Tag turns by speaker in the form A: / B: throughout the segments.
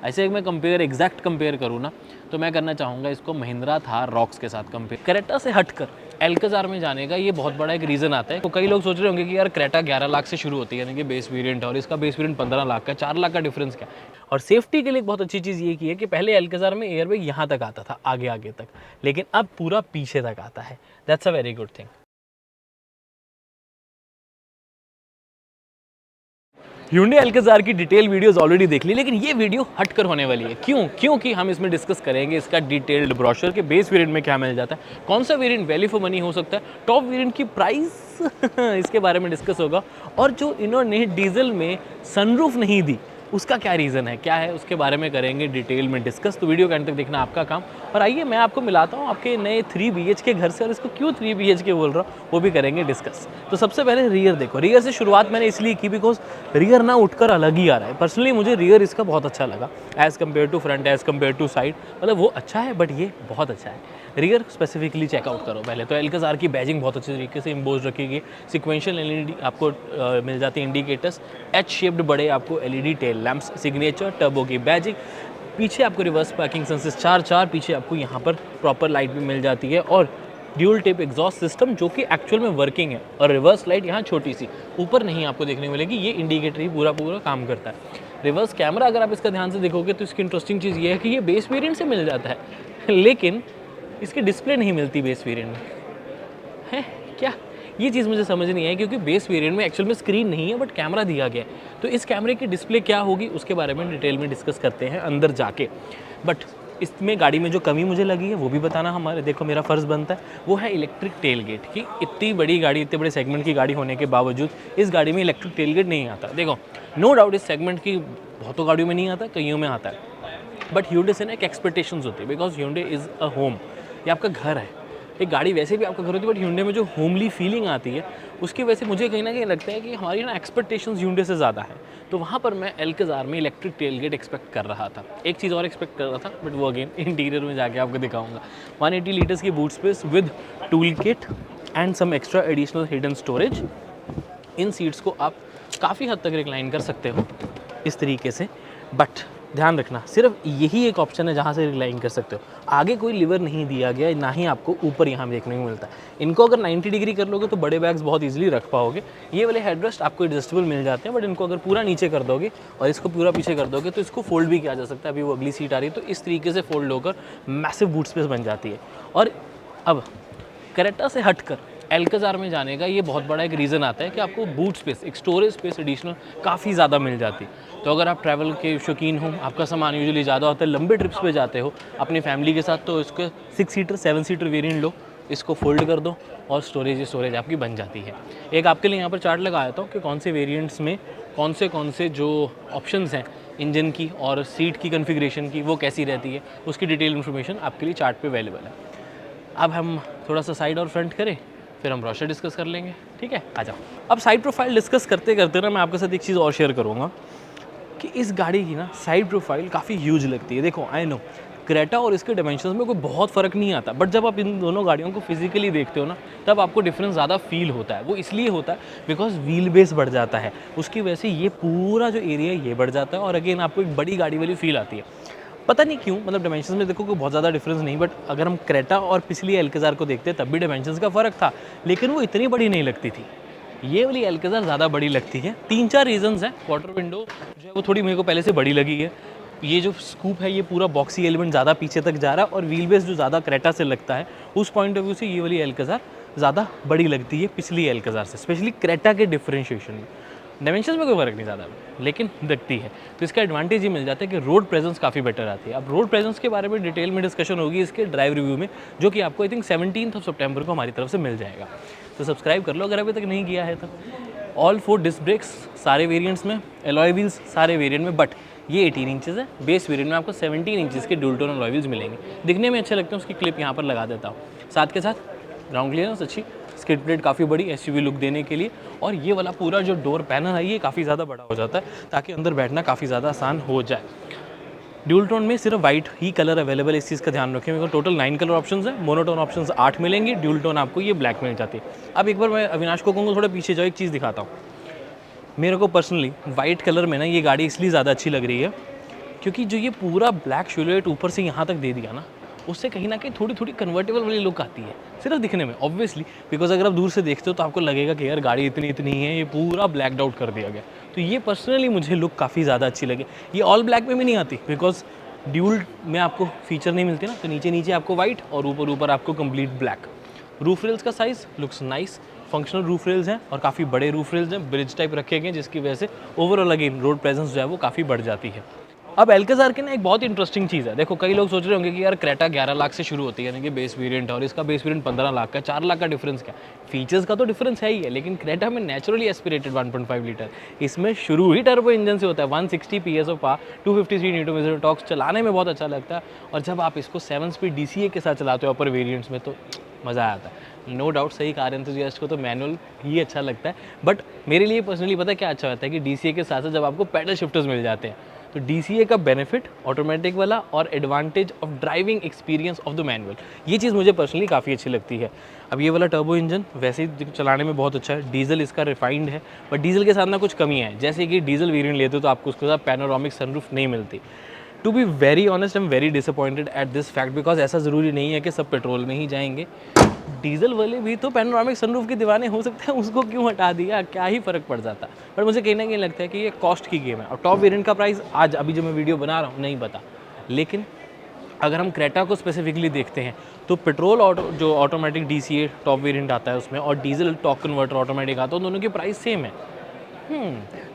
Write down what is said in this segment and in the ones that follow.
A: ऐसे मैं exact compare करूँ ना, तो मैं करना चाहूँगा इसको महिंद्रा थार रॉक्स के साथ कंपेयर। क्रेटा से हटकर एल्काजार में जाने का ये बहुत बड़ा एक रीज़न आता है। तो कई लोग सोच रहे होंगे कि यार क्रेटा 11 लाख से शुरू होती है, यानी कि बेस वेरिएंट है, और इसका बेस वेरिएंट 15 लाख का, 4 लाख का डिफरेंस क्या। और सेफ्टी के लिए एक बहुत अच्छी चीज़ ये की है कि पहले एल्काजार में एयरबैग यहाँ तक आता था, आगे आगे तक, लेकिन अब पूरा पीछे तक आता है। That's a very good thing. Hyundai एल्काजार की डिटेल वीडियोस ऑलरेडी देख ली, लेकिन ये वीडियो हटकर होने वाली है। क्यों? क्योंकि हम इसमें डिस्कस करेंगे इसका डिटेल्ड ब्रोशर के बेस वेरिएंट में क्या मिल जाता है, कौन सा वेरिएंट वैल्यू फॉर मनी हो सकता है, टॉप वेरिएंट की प्राइस इसके बारे में डिस्कस होगा, और जो इन्होंने डीजल में सनरूफ नहीं दी उसका क्या रीज़न है, क्या है, उसके बारे में करेंगे डिटेल में डिस्कस। तो वीडियो के अंत तक देखना आपका काम। और आइए मैं आपको मिलाता हूँ आपके नए 3 BH के घर से, और इसको क्यों 3 BH बोल रहा हूँ वो भी करेंगे डिस्कस। तो सबसे पहले रियर देखो। रियर से शुरुआत मैंने इसलिए की बिकॉज रियर ना उठकर अलग ही आ रहा है। पर्सनली मुझे रियर इसका बहुत अच्छा लगा as compare to front, as compare to side. मतलब वो अच्छा है, बट ये बहुत अच्छा है। रियर स्पेसिफिकली चेकआउट करो पहले तो। एल्काजार की बैजिंग बहुत अच्छे तरीके से इम्बोज रखी गई। सिक्वेंशियल LED आपको मिल जाती है, इंडिकेटर्स, एच शेप्ड बड़े आपको LED tail lamps, signature turbo की बैजिंग। पीछे आपको रिवर्स पार्किंग सेंसर्स 4 पीछे आपको यहाँ पर प्रॉपर लाइट भी मिल जाती है, और ड्यूल टेप एग्जॉस्ट सिस्टम जो कि एक्चुअल में वर्किंग है। और रिवर्स लाइट यहाँ छोटी सी ऊपर नहीं आपको देखने मिलेगी, ये इंडिकेटर ही पूरा काम करता है। रिवर्स कैमरा अगर आप इसका ध्यान से देखोगे तो इसकी इंटरेस्टिंग चीज़ ये है कि ये बेस वेरिएंट से मिल जाता है, लेकिन इसकी डिस्प्ले नहीं मिलती बेस वेरिएंट में। है क्या? ये चीज़ मुझे समझ नहीं आई, क्योंकि बेस वेरिएंट में एक्चुअल में स्क्रीन नहीं है बट कैमरा दिया गया है। तो इस कैमरे की डिस्प्ले क्या होगी उसके बारे में डिटेल में डिस्कस करते हैं अंदर जाके। बट इसमें गाड़ी में जो कमी मुझे लगी है वो भी बताना हमारे, देखो मेरा फ़र्ज़ बनता है, वो है इलेक्ट्रिक टेल गेट की। इतनी बड़ी गाड़ी, इतने बड़े सेगमेंट की गाड़ी होने के बावजूद इस गाड़ी में इलेक्ट्रिक टेल गेट नहीं आता। देखो नो डाउट इस सेगमेंट की बहुतों गाड़ियों में नहीं आता, कईयों में आता है, बट Hyundai से ना एक एक्सपेक्टेशंस होती है, because Hyundai is a home, ये आपका घर है। एक गाड़ी वैसे भी आपका घर होती है, बट Hyundai में जो होमली फीलिंग आती है उसकी वजह से मुझे कहीं ना कहीं लगता है कि हमारी ना एक्सपेक्टेशंस Hyundai से ज़्यादा है। तो वहाँ पर मैं एल्काजार में इलेक्ट्रिक टेलगेट एक्सपेक्ट कर रहा था। एक चीज़ और एक्सपेक्ट कर रहा था, बट वो अगेन इंटीरियर में जाके आपको दिखाऊंगा। 180 लीटर्स की boot space with tool kit and some extra additional hidden storage. इन सीट्स को आप काफ़ी हद तक रिक्लाइन कर सकते हो इस तरीके से, बट ध्यान रखना सिर्फ यही एक ऑप्शन है जहाँ से रिक्लाइन कर सकते हो। आगे कोई लीवर नहीं दिया गया, ना ही आपको ऊपर यहाँ देखने को मिलता है। इनको अगर 90 डिग्री कर लोगे तो बड़े बैग्स बहुत इजीली रख पाओगे। ये वाले हेडरेस्ट आपको एडजस्टेबल मिल जाते हैं, बट इनको अगर पूरा नीचे कर दोगे और इसको पूरा पीछे कर दोगे तो इसको फोल्ड भी किया जा सकता है। अभी वो अगली सीट आ रही है तो इस तरीके से फोल्ड होकर मैसिव बूट स्पेस बन जाती है। और अब क्रेटा से हटकर एल्काजार में जाने का ये बहुत बड़ा एक रीज़न आता है कि आपको बूट स्पेस, एक स्टोरेज स्पेस एडिशनल काफ़ी ज़्यादा मिल जाती है। तो अगर आप ट्रैवल के शौकीन हो, आपका सामान यूजुअली ज़्यादा होता है, लंबे ट्रिप्स पे जाते हो अपनी फैमिली के साथ, तो इसके 6 सीटर 7 सीटर वेरिएंट लो, इसको फोल्ड कर दो और स्टोरेज आपकी बन जाती है। एक आपके लिए यहाँ पर चार्ट लगाया था कि कौन से वेरिएंट्स में कौन से जो ऑप्शंस हैं इंजन की और सीट की कन्फिग्रेशन की वो कैसी रहती है, उसकी डिटेल इन्फॉर्मेशन आपके लिए चार्ट पे अवेलेबल है। अब हम थोड़ा सा साइड और फ्रंट करें, फिर हम ब्रोशर डिस्कस कर लेंगे, ठीक है? आ जाओ। अब साइड प्रोफाइल डिस्कस करते करते ना मैं आपके साथ एक चीज़ और शेयर करूँगा कि इस गाड़ी की ना साइड प्रोफाइल काफ़ी ह्यूज लगती है। देखो आई नो क्रेटा और इसके डायमेंशंस में कोई बहुत फ़र्क नहीं आता, बट जब आप इन दोनों गाड़ियों को फिजिकली देखते हो ना तब आपको डिफरेंस ज़्यादा फील होता है। वो इसलिए होता है बिकॉज व्हील बेस बढ़ जाता है, उसकी वजह से ये पूरा जो एरिया है ये बढ़ जाता है, और अगेन आपको एक बड़ी गाड़ी वाली फील आती है। पता नहीं क्यों, मतलब डायमेंशंस में देखो कोई बहुत ज़्यादा डिफरेंस नहीं, बट अगर हम क्रेटा और पिछली एल्काजार को देखते तब भी डायमेंशंस का फ़र्क था, लेकिन वो इतनी बड़ी नहीं लगती थी। ये वाली एल्काजार ज़्यादा बड़ी लगती है। 3-4 रीजंस हैं। क्वार्टर विंडो जो है वो थोड़ी मेरे को पहले से बड़ी लगी है। ये जो स्कूप है ये पूरा बॉक्सी एलिमेंट ज़्यादा पीछे तक जा रहा है, और व्हील बेस जो ज़्यादा क्रेटा से लगता है उस पॉइंट ऑफ व्यू से ये वाली एल्काजार ज़्यादा बड़ी लगती है पिछली एल्काजार से, स्पेशली क्रेटा के डिफरेंशिएशन में। डायमेंशंस में कोई फ़र्क नहीं ज़्यादा, लेकिन दिखती है। तो इसका एडवांटेज ये मिल जाता है कि रोड प्रेजेंस काफ़ी बेटर आती है। अब रोड प्रेजेंस के बारे में डिटेल में डिस्कशन होगी इसके ड्राइव रिव्यू में, जो कि आपको आई थिंक 17 सितंबर को हमारी तरफ से मिल जाएगा। तो सब्सक्राइब कर लो अगर अभी तक नहीं किया है तो। ऑल 4 डिस्क ब्रेक्स सारे वेरिएंट्स में, एलॉय व्हील्स सारे वेरिएंट में, बट ये 18 इंचेस है। बेस वेरिएंट में आपको 17 इंचेस के डुअल टोन एलॉय व्हील्स मिलेंगे। दिखने में अच्छे लगते हैं, उसकी क्लिप यहाँ पर लगा देता हूँ। साथ के साथ ग्राउंड क्लियरेंस अच्छी, स्किड प्लेट काफ़ी बड़ी एसयूवी लुक देने के लिए, और ये वाला पूरा जो डोर पैनल है ये काफ़ी ज़्यादा बड़ा हो जाता है ताकि अंदर बैठना काफ़ी ज़्यादा आसान हो जाए। ड्यूल टोन में सिर्फ वाइट ही कलर अवेलेबल है, इस चीज़ का ध्यान रखें। मेरे को टोटल 9 कलर ऑप्शंस हैं, मोनोटोन ऑप्शंस 8 मिलेंगे, ड्यूल टोन आपको ये ब्लैक मिल जाती है। अब एक बार मैं अविनाश को कहूँगा थोड़ा पीछे जाओ, एक चीज़ दिखाता हूँ। मेरे को पर्सनली वाइट कलर में ना ये गाड़ी इसलिए ज़्यादा अच्छी लग रही है क्योंकि जो ये पूरा ब्लैक सिलुएट ऊपर से यहाँ तक दे दिया ना, उससे कहीं ना कहीं थोड़ी थोड़ी कन्वर्टेबल वाली लुक आती है सिर्फ दिखने में, ऑब्वियसली, बिकॉज अगर आप दूर से देखते हो तो आपको लगेगा कि यार गाड़ी इतनी इतनी है, ये पूरा ब्लैकड आउट कर दिया गया। तो ये पर्सनली मुझे लुक काफ़ी ज़्यादा अच्छी लगी। ये ऑल ब्लैक में भी नहीं आती, बिकॉज ड्यूल में आपको फीचर नहीं मिलती ना, तो नीचे नीचे आपको वाइट और ऊपर ऊपर आपको कंप्लीट ब्लैक। रूफ रेल्स का size looks nice, functional roof rails हैं और काफ़ी बड़े रूफ रेल्स हैं, ब्रिज टाइप रखे गए, जिसकी वजह से ओवरऑल अगेन रोड प्रेजेंस जो है वो काफ़ी बढ़ जाती है। अब एल्काज़ार की ना एक बहुत इंटरेस्टिंग चीज़ है, देखो कई लोग सोच रहे होंगे कि यार क्रेटा 11 लाख से शुरू होती है, यानी कि बेस वेरिएंट, और इसका बेस वेरिएंट 15 लाख का, 4 लाख का डिफरेंस क्या? फीचर्स का तो डिफरेंस है ही है, लेकिन क्रेटा में नेचुरली एस्पिरेटेड 1.5 लीटर, इसमें शुरू ही टर्बो इंजन से होता है। 160 PS of power, 253 newton metre torque, चलाने में बहुत अच्छा लगता है। और जब आप इसको 7 स्पीड DCA के साथ चलाते हो अपर वेरिएंट्स में, तो मज़ा आता है। नो डाउट सही कार एंथुसियास्ट को तो मैनुअल ही अच्छा लगता है, बट मेरे लिए पर्सनली पता है क्या अच्छा होता है कि DCA के साथ साथ जब आपको पैडल शिफ्टर्स मिल जाते हैं, तो DCA का बेनिफिट ऑटोमेटिक वाला और advantage of driving experience of the manual, ये चीज़ मुझे पर्सनली काफ़ी अच्छी लगती है। अब ये वाला टर्बो इंजन वैसे ही चलाने में बहुत अच्छा है, डीजल इसका रिफाइंड है, बट डीजल के साथ ना कुछ कमी है, जैसे कि डीजल वेरिएंट लेते हो तो आपको उसके साथ पैनोरामिक सनरूफ नहीं मिलती। To be very honest, I am very disappointed at this fact, because ऐसा ज़रूरी नहीं है कि सब पेट्रोल में ही जाएंगे, डीजल वाले भी तो पैनोरामिक सनरूफ के दीवाने हो सकते हैं, उसको क्यों हटा दिया, क्या ही फ़र्क पड़ जाता। बट मुझे कहीं ना कहीं लगता है कि ये कॉस्ट की गेम है, और टॉप वेरिएंट का प्राइस आज अभी जो मैं वीडियो बना रहा हूँ नहीं पता, लेकिन अगर हम क्रेटा को स्पेसिफिकली देखते हैं तो पेट्रोल ऑटो जो ऑटोमेटिक DCA टॉप वेरिएंट आता है उसमें, और डीजल टॉर्क कन्वर्टर ऑटोमेटिक आता है, दोनों की प्राइस सेम है।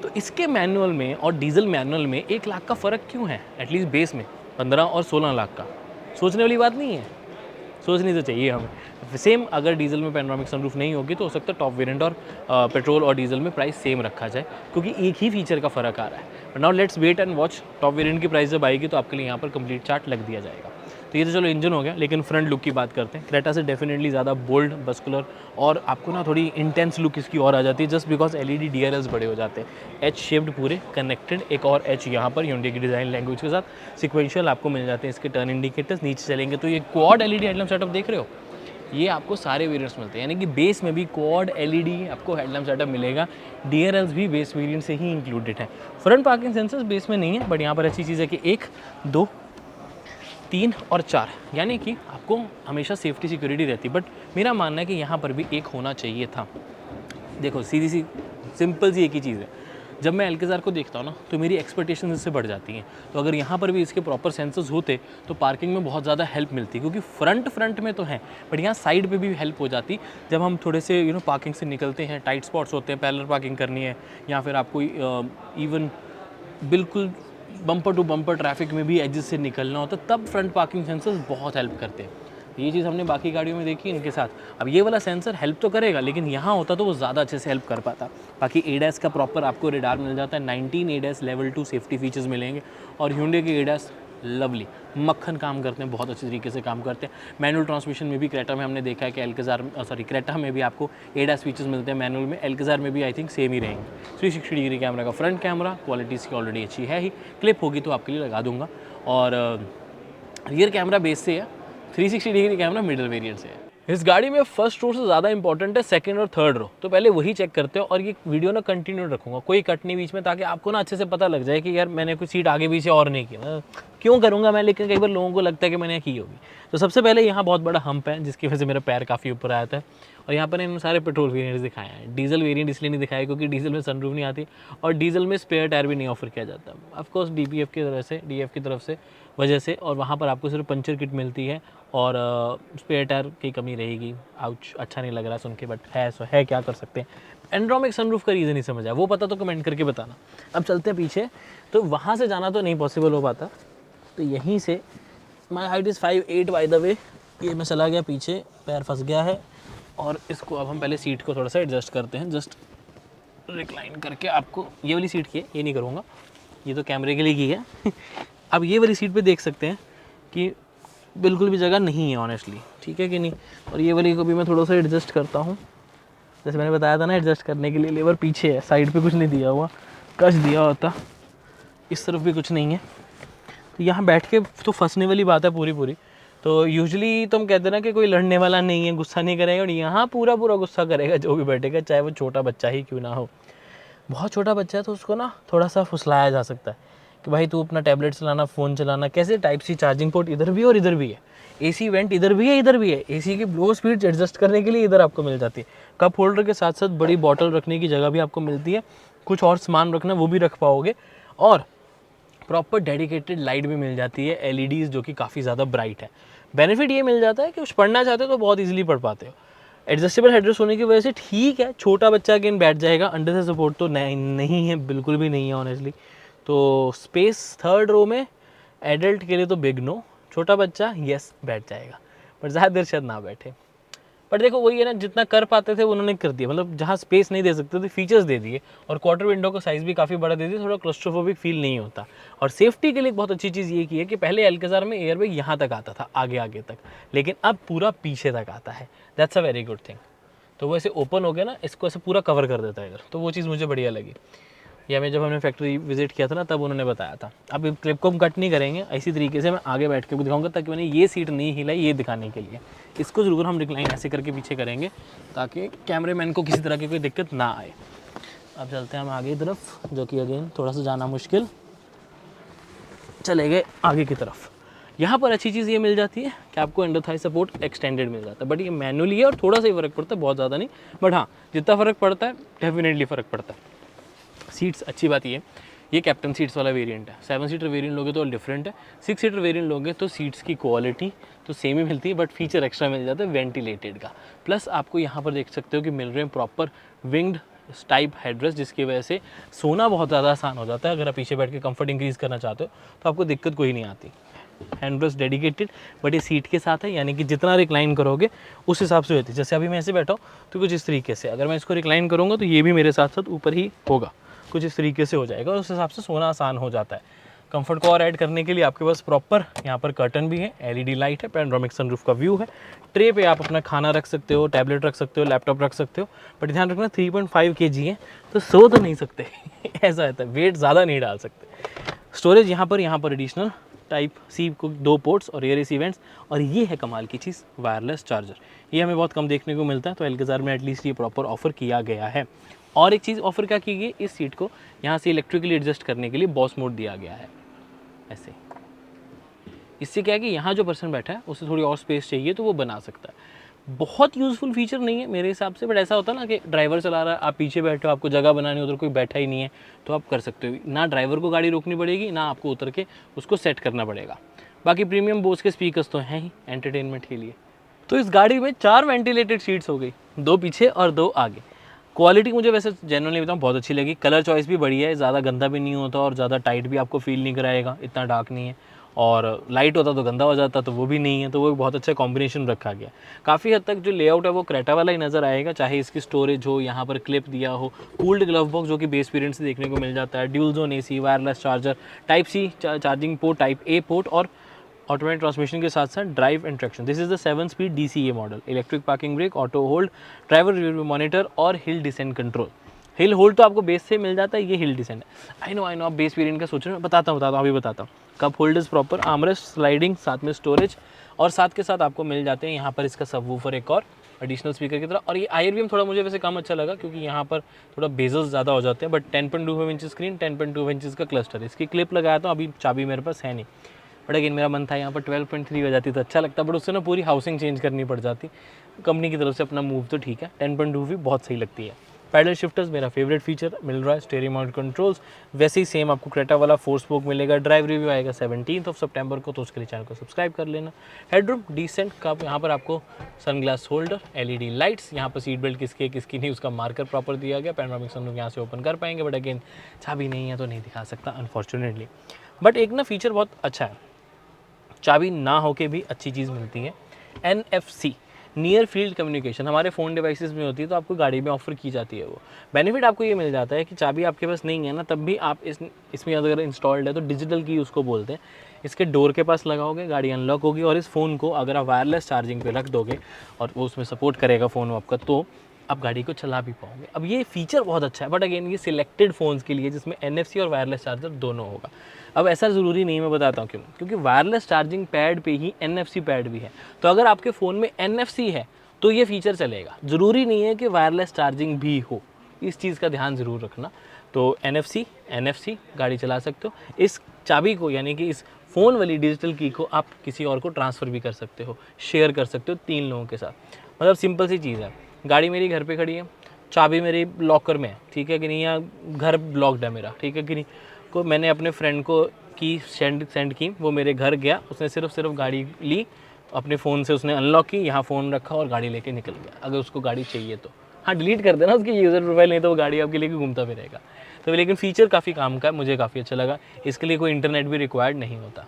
A: तो इसके मैनुअल में और डीजल मैनुअल में 1 लाख का फ़र्क क्यों है? एटलीस्ट बेस में 15 और 16 लाख का, सोचने वाली बात नहीं है? सोचनी तो चाहिए हमें। सेम अगर डीजल में पैनोरामिक सनरूफ नहीं होगी तो हो सकता है टॉप वेरिएंट और पेट्रोल और डीजल में प्राइस सेम रखा जाए, क्योंकि एक ही फीचर का फ़र्क आ रहा है। Now let's wait and watch, top variant की प्राइस जब आएगी तो आपके लिए यहाँ पर कंप्लीट चार्ट लग दिया जाएगा। तो ये तो चलो इंजन हो गया, लेकिन फ्रंट लुक की बात करते हैं। क्रेटा से डेफिनेटली ज़्यादा बोल्ड, मस्कुलर और आपको ना थोड़ी इंटेंस लुक इसकी और आ जाती है, जस्ट बिकॉज LED DRLs बड़े हो जाते हैं। एच शेप्ड पूरे कनेक्टेड, एक और एच यहाँ पर Hyundai की डिज़ाइन लैंग्वेज के साथ सिक्वेंशियल आपको मिल जाते हैं इसके टर्न इंडिकेटर्स। नीचे चलेंगे तो ये क्वाड LED हेडलैम्प सेटअप देख रहे हो, ये आपको सारे वेरिएंट्स मिलते हैं, यानी कि बेस में भी क्वाड LED आपको हेडलैम्प सेटअप मिलेगा। DRLs भी बेस वेरिएंट से ही इंक्लूडेड है। फ्रंट पार्किंग सेंसर्स बेस में नहीं है, बट यहाँ पर अच्छी चीज़ है कि 1, 2, 3 और 4, यानी कि आपको हमेशा सेफ्टी सिक्योरिटी रहती है। बट मेरा मानना है कि यहाँ पर भी एक होना चाहिए था। देखो सीधी सी सिंपल सी एक ही चीज़ है, जब मैं एल्काज़ार को देखता हूँ ना तो मेरी एक्सपेक्टेशन इससे बढ़ जाती हैं। तो अगर यहाँ पर भी इसके प्रॉपर सेंसर्स होते तो पार्किंग में बहुत ज़्यादा हेल्प मिलती, क्योंकि फ्रंट में तो है, बट यहाँ साइड पे भी हेल्प हो जाती। जब हम थोड़े से पार्किंग से निकलते हैं, टाइट स्पॉट्स होते हैं, पैरेलल पार्किंग करनी है, या फिर आपको इवन बिल्कुल बम्पर टू बम्पर ट्रैफिक में भी एजेस से निकलना होता, तब फ्रंट पार्किंग सेंसर्स बहुत हेल्प करते हैं। ये चीज़ हमने बाकी गाड़ियों में देखी इनके साथ। अब ये वाला सेंसर हेल्प तो करेगा, लेकिन यहाँ होता तो वो ज़्यादा अच्छे से हेल्प कर पाता। बाकी ADAS का प्रॉपर आपको रेडार मिल जाता है, 19 ADAS लेवल 2 सेफ्टी फीचर्स मिलेंगे, और Hyundai के ADAS लवली मक्खन काम करते हैं, बहुत अच्छे तरीके से काम करते हैं। मैनुअल ट्रांसमिशन में भी क्रेटा में हमने देखा है कि क्रेटा में भी आपको ADAS फीचर्स मिलते हैं मैनुअल में, एल्काज़ार में भी आई थिंक सेम ही रहेंगे। 360 डिग्री कैमरा का फ्रंट कैमरा, क्वालिटी इसकी ऑलरेडी अच्छी है ही, क्लिप होगी तो आपके लिए लगा दूंगा। और रियर कैमरा बेस से है, 360 डिग्री कैमरा मिडल वेरिएंट से है। इस गाड़ी में फर्स्ट रो से ज़्यादा इंपॉर्टेंट है सेकंड और थर्ड रो, तो पहले वही चेक करते हो। और ये वीडियो ना कंटिन्यू रखूंगा, कोई कट नहीं बीच में, ताकि आपको ना अच्छे से पता लग जाए कि यार मैंने कोई सीट आगे पीछे और नहीं की ना, क्यों करूँगा मैं, लेकिन कई बार लोगों को लगता है कि मैंने की होगी। तो सबसे पहले यहाँ बहुत बड़ा हम्प है, जिसकी वजह से मेरा पैर काफ़ी ऊपर आया था। और यहाँ पर इन्होंने सारे पेट्रोल वेरिएंट्स दिखाए हैं, डीजल वेरिएंट इसलिए नहीं दिखाया क्योंकि डीजल में सनरूफ नहीं आती, और डीजल में स्पेयर टायर भी नहीं ऑफर किया जाता, ऑफकोर्स DPF की तरफ से वजह से। और वहाँ पर आपको सिर्फ पंचर किट मिलती है, और स्पेयर टायर की कमी रहेगी। आउच, अच्छा नहीं लग रहा सुन के, बट है सो है, क्या कर सकते हैं। एंड्रोमिक सनरूफ का रीज़न नहीं समझ आया, वो पता तो कमेंट करके बताना। अब चलते हैं पीछे, तो वहाँ से जाना तो नहीं पॉसिबल हो पाता, तो यहीं से my height is 5'8" by the way, ये मैं चला गया पीछे, पैर फंस गया है। और इसको अब हम पहले सीट को थोड़ा सा एडजस्ट करते हैं, जस्ट रिक्लाइन करके। आपको ये वाली सीट की है, ये नहीं करूँगा, ये तो कैमरे के लिए की है। अब ये वाली सीट पे देख सकते हैं कि बिल्कुल भी जगह नहीं है ऑनेस्टली, ठीक है कि नहीं। और ये वाली को भी मैं थोड़ा सा एडजस्ट करता हूँ, जैसे मैंने बताया था ना, एडजस्ट करने के लिए लेवर पीछे है, साइड पे कुछ नहीं दिया हुआ, कस दिया होता, इस तरफ भी कुछ नहीं है। तो यहाँ बैठ के तो फंसने वाली बात है पूरी। तो यूजुअली तो हम कहते हैं ना कि कोई लड़ने वाला नहीं है, गुस्सा नहीं करेगा, और यहाँ पूरा गुस्सा करेगा जो भी बैठेगा, चाहे वो छोटा बच्चा ही क्यों ना हो। बहुत छोटा बच्चा है तो उसको ना थोड़ा सा फुसलाया जा सकता है, कि भाई तू अपना टैबलेट चलाना, फ़ोन चलाना, कैसे टाइप सी चार्जिंग पोर्ट इधर भी और इधर भी है, एसी वेंट इधर भी है इधर भी है, एसी की ब्लो स्पीड एडजस्ट करने के लिए इधर आपको मिल जाती है। कप होल्डर के साथ साथ बड़ी बॉटल रखने की जगह भी आपको मिलती है, कुछ और सामान रखना वो भी रख पाओगे, और प्रॉपर डेडिकेटेड लाइट भी मिल जाती है, एलईडीज़ जो कि काफ़ी ज़्यादा ब्राइट है। बेनिफिट ये मिल जाता है कि कुछ पढ़ना चाहते हो तो बहुत इजीली पढ़ पाते हो। एडजस्टेबल हेडरेस्ट होने की वजह से ठीक है, छोटा बच्चा अगेन बैठ जाएगा, अंडर से सपोर्ट तो नहीं है, बिल्कुल भी नहीं है ऑनेस्टली। तो स्पेस थर्ड रो में एडल्ट के लिए तो बिग नो, छोटा बच्चा यस बैठ जाएगा, पर ज़्यादा देर शायद ना बैठे। पर देखो वही है ना, जितना कर पाते थे उन्होंने कर दिया, मतलब जहाँ स्पेस नहीं दे सकते थे फीचर्स दे दिए, और क्वार्टर विंडो का साइज़ भी काफ़ी बड़ा दे दिया, थोड़ा क्लोस्ट्रोफोबिक फील नहीं होता। और सेफ्टी के लिए एक बहुत अच्छी चीज़ ये की है कि पहले एल्केज़ार में एयरबैग यहाँ तक आता था, आगे आगे तक, लेकिन अब पूरा पीछे तक आता है। That's a very good thing. तो वो ऐसे ओपन हो गया ना, इसको ऐसे पूरा कवर कर देता है इधर, तो वो चीज़ मुझे बढ़िया लगी। या मैं जब हमने फैक्ट्री विजिट किया था ना, तब उन्होंने बताया था। अब क्लिप को हम कट नहीं करेंगे, इसी तरीके से मैं आगे बैठ के दिखाऊंगा, ताकि मैंने ये सीट नहीं हिलाई, ये दिखाने के लिए। इसको ज़रूर हम रिक्लाइन ऐसे करके पीछे करेंगे, ताकि कैमरेमैन को किसी तरह की कोई दिक्कत ना आए। अब चलते हैं हम आगे की तरफ, जो कि अगेन थोड़ा सा जाना मुश्किल, चले गए आगे की तरफ। यहाँ पर अच्छी चीज़ ये मिल जाती है कि आपको अंडर थाई सपोर्ट एक्सटेंडेड मिल जाता है, बट ये मैनुअली है और थोड़ा सा ही फ़र्क पड़ता है, बहुत ज़्यादा नहीं, बट हाँ जितना फ़र्क पड़ता है डेफिनेटली फ़र्क पड़ता है। सीट्स अच्छी बात ये कैप्टन सीट्स वाला वेरिएंट है। 7 सीटर वेरिएंट लोगे तो डिफरेंट है, 6 सीटर वेरिएंट लोगे तो सीट्स की क्वालिटी तो सेम ही मिलती है, बट फीचर एक्स्ट्रा मिल जाता है वेंटिलेटेड का। प्लस आपको यहाँ पर देख सकते हो कि मिल रहे हैं प्रॉपर विंग्ड टाइप हेडरेस्ट, जिसकी वजह से सोना बहुत ज़्यादा आसान हो जाता है। अगर आप पीछे बैठ के कंफर्ट इंक्रीज़ करना चाहते हो तो आपको दिक्कत कोई नहीं आती। हैंडरेस्ट डेडिकेटेड, बट ये सीट के साथ है, यानी कि जितना रिक्लाइन करोगे उस हिसाब से होती है। जैसे अभी मैं ऐसे बैठा हूँ तो कुछ इस तरीके से, अगर मैं इसको रिक्लाइन करूँगा तो ये भी मेरे साथ साथ ऊपर ही होगा, कुछ इस तरीके से हो जाएगा, उस हिसाब से सोना आसान हो जाता है। कंफर्ट को और ऐड करने के लिए आपके पास प्रॉपर यहाँ पर कर्टन भी है, एलईडी लाइट है, पैनोरामिक सनरूफ का व्यू है। ट्रे पे आप अपना खाना रख सकते हो, टैबलेट रख सकते हो, लैपटॉप रख सकते हो, बट ध्यान रखना 3.5 kg है तो सो तो नहीं सकते ऐसा रहता है, वेट ज़्यादा नहीं डाल सकते। स्टोरेज यहाँ पर एडिशनल टाइप सी को 2 पोर्ट्स और एयर एसी वेंट्स, और ये है कमाल की चीज़, वायरलेस चार्जर। ये हमें बहुत कम देखने को मिलता है, तो एल्केज़ार में एटलीस्ट ये प्रॉपर ऑफर किया गया है। और एक चीज़ ऑफर क्या की गई, इस सीट को यहाँ से इलेक्ट्रिकली एडजस्ट करने के लिए बॉस मोड दिया गया है ऐसे। इससे क्या है कि यहाँ जो पर्सन बैठा है उसे थोड़ी और स्पेस चाहिए तो वो बना सकता है। बहुत यूज़फुल फीचर नहीं है मेरे हिसाब से, बट ऐसा होता है ना कि ड्राइवर चला रहा है, आप पीछे बैठे हो, आपको जगह बनानी, उधर कोई बैठा ही नहीं है, तो आप कर सकते हो। ना ड्राइवर को गाड़ी रोकनी पड़ेगी, ना आपको उतर के उसको सेट करना पड़ेगा। बाकी प्रीमियम बोस के स्पीकर्स तो हैं ही एंटरटेनमेंट के लिए। तो इस गाड़ी में 4 वेंटिलेटेड सीट्स हो गई, 2 पीछे और 2 आगे। क्वालिटी मुझे वैसे जनरली बताऊँ बहुत अच्छी लगी, कलर चॉइस भी बढ़िया है, ज़्यादा गंदा भी नहीं होता और ज़्यादा टाइट भी आपको फील नहीं कराएगा, इतना डार्क नहीं है। और लाइट होता तो गंदा हो जाता, तो वो भी नहीं है, तो वो बहुत अच्छा कॉम्बिनेशन रखा गया। काफ़ी हद तक जो लेआउट है वो क्रेटा वाला ही नज़र आएगा, चाहे इसकी स्टोरेज हो, यहाँ पर क्लिप दिया हो, कूल्ड ग्लव बॉक्स जो कि बेस वेरिएंट से देखने को मिल जाता है, dual zone AC, wireless charger, type C charging port, type A port, और ऑटोमेटिक ट्रांसमिशन के साथ साथ drive and traction. This is the 7 speed DCA model, electric parking brake, auto hold, driver review monitor और hill descent control. Hill hold तो आपको base से मिल जाता है, ये हिल डिसेंड है। आई नो आप बेस वेरिएंट का सोच रहे हो, बताता हूँ अभी बताता हूँ। Cup holders proper, armrest, sliding, साथ में स्टोरेज, और साथ के साथ आपको मिल जाते हैं यहाँ पर इसका सबवूफर एक और एडिशनल स्पीकर की तरह। और ये IRVM थोड़ा मुझे वैसे कम अच्छा लगा, क्योंकि यहाँ पर थोड़ा बेजल्स ज़्यादा हो जाते हैं, बट 10.25 इंच स्क्रीन, 10.2 इंच का क्लस्टर। इसकी क्लिप लगाया तो अभी चाबी मेरे पास है नहीं, बट अगेन मेरा मन था यहाँ पर 12.3 हो जाती तो अच्छा लगता, बट उससे ना पूरी हाउसिंग चेंज करनी पड़ जाती। कंपनी की तरफ से अपना मूव तो ठीक है, 10.2 भी बहुत सही लगती है। पैडल शिफ्टर्स मेरा फेवरेट फीचर मिल रहा है, स्टीयरिंग माउंट कंट्रोल्स वैसे ही सेम आपको क्रेटा वाला 4 स्पोक मिलेगा। ड्राइव रिव्यू आएगा 17 सितंबर को, तो उसके लिए चैनल को सब्सक्राइब कर लेना। हेडरूम डिसेंट का, यहाँ पर आपको सनग्लास होल्डर, LED लाइट्स, यहाँ पर सीट बेल्ट किसकी किसकी नहीं उसका मार्कर प्रॉपर दिया गया। पैनोरामिक सनरूफ यहाँ से ओपन कर पाएंगे, बट अगेन चाबी नहीं है तो नहीं दिखा सकता अनफॉर्चुनेटली। बट एक ना फीचर बहुत अच्छा है, चाबी ना होके भी अच्छी चीज़ मिलती है, NFC नियर फील्ड कम्युनिकेशन हमारे फ़ोन डिवाइसेस में होती है, तो आपको गाड़ी में ऑफर की जाती है। वो बेनिफिट आपको ये मिल जाता है कि चाबी आपके पास नहीं है ना, तब भी आप इसमें अगर इंस्टॉल्ड है तो डिजिटल की उसको बोलते हैं, इसके डोर के पास लगाओगे, गाड़ी अनलॉक होगी, और इस फ़ोन को अगर आप वायरलेस चार्जिंग पे रख दोगे और वो उसमें सपोर्ट करेगा फ़ोन आपका, तो आप गाड़ी को चला भी पाओगे। अब ये फीचर बहुत अच्छा है, बट अगेन ये सिलेक्टेड फ़ोन्स के लिए जिसमें NFC और वायरलेस चार्जर दोनों होगा। अब ऐसा ज़रूरी नहीं, मैं बताता हूँ क्यों, क्योंकि वायरलेस चार्जिंग पैड पे ही NFC पैड भी है, तो अगर आपके फ़ोन में NFC है तो ये फीचर चलेगा। ज़रूरी नहीं है कि वायरलेस चार्जिंग भी हो, इस चीज़ का ध्यान ज़रूर रखना। तो NFC गाड़ी चला सकते हो। इस चाबी को यानी कि इस फ़ोन वाली डिजिटल की को आप किसी और को ट्रांसफ़र भी कर सकते हो, शेयर कर सकते हो 3 लोगों के साथ। मतलब सिंपल सी चीज़ है, गाड़ी मेरी घर पे खड़ी है, चाबी मेरे लॉकर में है, ठीक है कि नहीं, या घर लॉक्ड है मेरा, ठीक है कि नहीं, को मैंने अपने फ्रेंड को की सेंड की, वो मेरे घर गया, उसने सिर्फ गाड़ी ली, अपने फ़ोन से उसने अनलॉक की, यहाँ फ़ोन रखा और गाड़ी लेके निकल गया। अगर उसको गाड़ी चाहिए तो हाँ, डिलीट कर देना उसकी यूज़र प्रोफाइल, नहीं तो वो गाड़ी आपके लेके घूमता भी रहेगा। तो लेकिन फ़ीचर काफ़ी काम का है, मुझे काफ़ी अच्छा लगा। इसके लिए कोई इंटरनेट भी रिक्वायर्ड नहीं होता।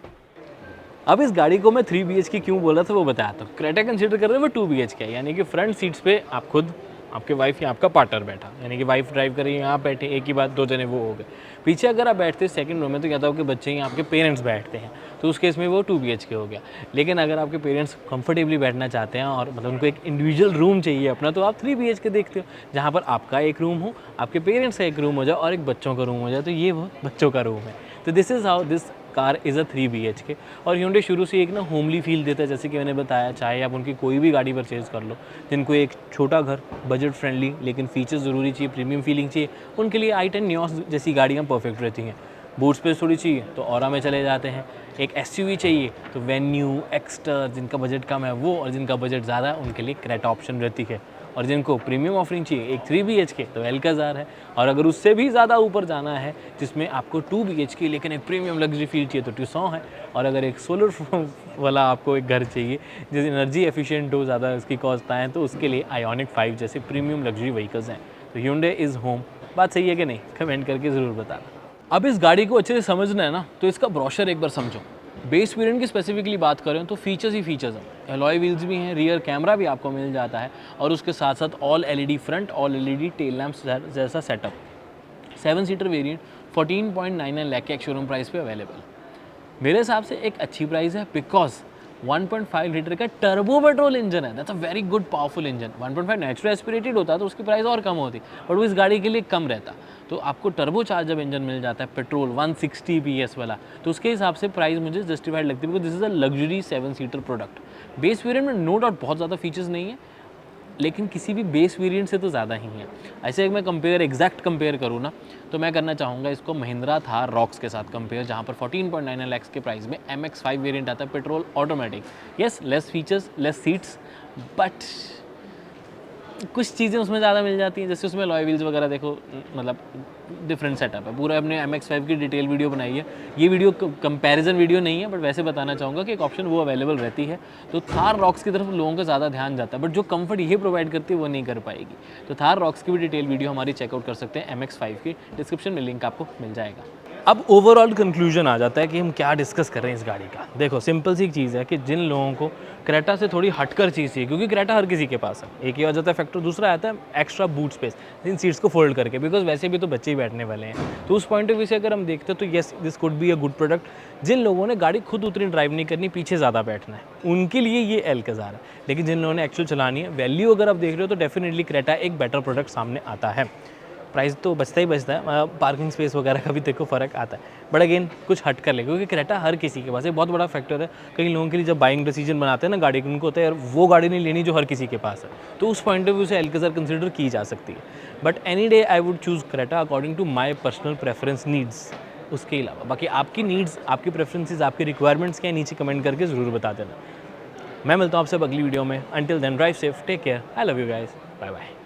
A: अब इस गाड़ी को मैं 3 BHK क्यों बोला था वो बताया था। क्रेटा कंसीडर कर रहे हैं वो 2 BHK है, यानी कि फ्रंट सीट्स पे आप खुद, आपके वाइफ या आपका पार्टनर बैठा, यानी कि वाइफ ड्राइव कर रही है, आप बैठे, एक ही बात, 2 जने वो हो गए। पीछे अगर आप बैठते सेकंड रो में तो क्या था, आपके बच्चे या आपके पेरेंट्स बैठते हैं, तो उस केस में वो 2 BHK हो गया। लेकिन अगर आपके पेरेंट्स कंफर्टेबली बैठना चाहते हैं और मतलब उनको एक इंडिविजुअल रूम चाहिए अपना, तो आप 3 BHK देखते हो, जहाँ पर आपका एक रूम हो, आपके पेरेंट्स का एक रूम हो जाए और एक बच्चों का रूम हो जाए, तो ये वो बच्चों का रूम है। तो this is how this car is a 3 BHK। और Hyundai शुरू से एक ना होमली फील देता है, जैसे कि मैंने बताया, चाहे आप उनकी कोई भी गाड़ी परचेज़ कर लो, जिनको एक छोटा घर, बजट फ्रेंडली लेकिन फीचर्स ज़रूरी चाहिए, प्रीमियम फीलिंग चाहिए, उनके लिए i10 नियोस जैसी गाड़ियाँ परफेक्ट रहती हैं। बूट स्पेस थोड़ी चाहिए तो ऑरा में चले जाते हैं। एक SUV चाहिए तो वेन्यू, एक्स्टर, जिनका बजट कम है वो, और जिनका बजट ज़्यादा है उनके लिए क्रेटा ऑप्शन रहती है। और जिनको प्रीमियम ऑफरिंग चाहिए एक 3 BHK तो एल्काज़ार है। और अगर उससे भी ज़्यादा ऊपर जाना है जिसमें आपको 2 BHK लेकिन एक प्रीमियम लग्जरी फील चाहिए तो ट्यूसॉन है। और अगर एक सोलर वाला आपको एक घर चाहिए जिस एनर्जी एफिशिएंट हो, ज़्यादा उसकी कॉस्ट आए, तो उसके लिए आयोनिक 5 जैसे प्रीमियम लग्जरी व्हीकल्स हैं। तो Hyundai इज़ होम। बात सही है कि नहीं, कमेंट करके ज़रूर बताना। अब इस गाड़ी को अच्छे से समझना है ना, तो इसका ब्रोशर एक बार समझो। बेस वेरिएंट की स्पेसिफिकली बात करें तो फीचर्स ही फीचर्स हैं। एलॉय व्हील्स भी हैं, रियर कैमरा भी आपको मिल जाता है, और उसके साथ साथ all LED front, all LED tail lamps जैसा सेटअप। 7 सीटर वेरिएंट 14.99 लाख के एक शोरूम प्राइस पे अवेलेबल। मेरे हिसाब से एक अच्छी प्राइस है, बिकॉज 1.5 लीटर का टर्बो पेट्रोल इंजन है। That's a very good powerful engine. 1.5 natural aspirated होता तो उसकी प्राइस और कम होती, बट वो इस गाड़ी के लिए कम रहता। तो आपको टर्बो चार्ज जब इंजन मिल जाता है पेट्रोल 160 PS वाला, तो उसके हिसाब से प्राइस मुझे जस्टिफाइड लगती है, because this is a luxury 7 seater product. Base variant में नो डाउट बहुत ज़्यादा फीचर्स नहीं है, लेकिन किसी भी बेस वेरिएंट से तो ज़्यादा ही है। ऐसे एक मैं एग्जैक्ट कंपेयर करूँ ना, तो मैं करना चाहूँगा इसको महिंद्रा थार रॉक्स के साथ कंपेयर, जहाँ पर 14.99 लाख के प्राइस में MX-5 वेरिएंट आता है petrol automatic. Yes, less features, less seats, but कुछ चीज़ें उसमें ज़्यादा मिल जाती हैं, जैसे उसमें अलॉय व्हील्स वगैरह देखो, मतलब डिफरेंट सेटअप है। पूरा अपने MX-5 की डिटेल वीडियो बनाई है। ये वीडियो कंपैरिजन वीडियो नहीं है, बट वैसे बताना चाहूँगा कि एक ऑप्शन वो अवेलेबल रहती है। तो थार रॉक्स की तरफ लोगों का ज़्यादा ध्यान जाता है, बट जो कंफर्ट ये प्रोवाइड करती है वो नहीं कर पाएगी। तो थार रॉक्स की भी डिटेल वीडियो हमारी चेकआउट कर सकते हैं, MX-5 की, डिस्क्रिप्शन में लिंक आपको मिल जाएगा। अब ओवरऑल कंक्लूजन आ जाता है कि हम क्या डिस्कस कर रहे हैं इस गाड़ी का। देखो, सिंपल सी एक चीज़ है कि जिन लोगों को क्रेटा से थोड़ी हटकर चीज़ चाहिए, क्योंकि क्रेटा हर किसी के पास है, एक ही आ जाता है फैक्टर, दूसरा आता है extra boot space in seats को फोल्ड करके, बिकॉज वैसे भी तो बच्चे ही बैठने वाले हैं। तो उस पॉइंट ऑफ व्यू से अगर हम देखते हैं तो yes, this could be a good product. जिन लोगों ने गाड़ी खुद उतनी ड्राइव नहीं करनी, पीछे ज़्यादा बैठना है, उनके लिए ये एल्काज़ार है। लेकिन जिन लोगों ने एक्चुअल चलानी है, वैल्यू अगर आप देख रहे हो, तो डेफिनेटली क्रेटा एक बेटर प्रोडक्ट सामने आता है। प्राइस तो बचता ही बचता है, पार्किंग स्पेस वगैरह का भी देखो फ़र्क आता है, बट अगेन कुछ हट कर ले, क्योंकि क्रेटा हर किसी के पास एक बहुत बड़ा फैक्टर है। कई लोगों के लिए जब बाइंग डिसीजन बनाते हैं ना गाड़ी, उनको होता है यार वो गाड़ी नहीं लेनी जो हर किसी के पास है, तो उस पॉइंट ऑफ व्यू से एल्काज़ार कंसिडर की जा सकती है। But any day I would choose Creta according to my personal preference needs. उसके अलावा बाकी आपकी नीड्स, आपकी प्रेफरेंसेस, आपकी रिक्वायरमेंट्स क्या है, नीचे कमेंट करके ज़रूर बता देना। मैं मिलता हूँ आपसे अगली वीडियो में। Until then drive safe, take care, I love you guys, bye bye.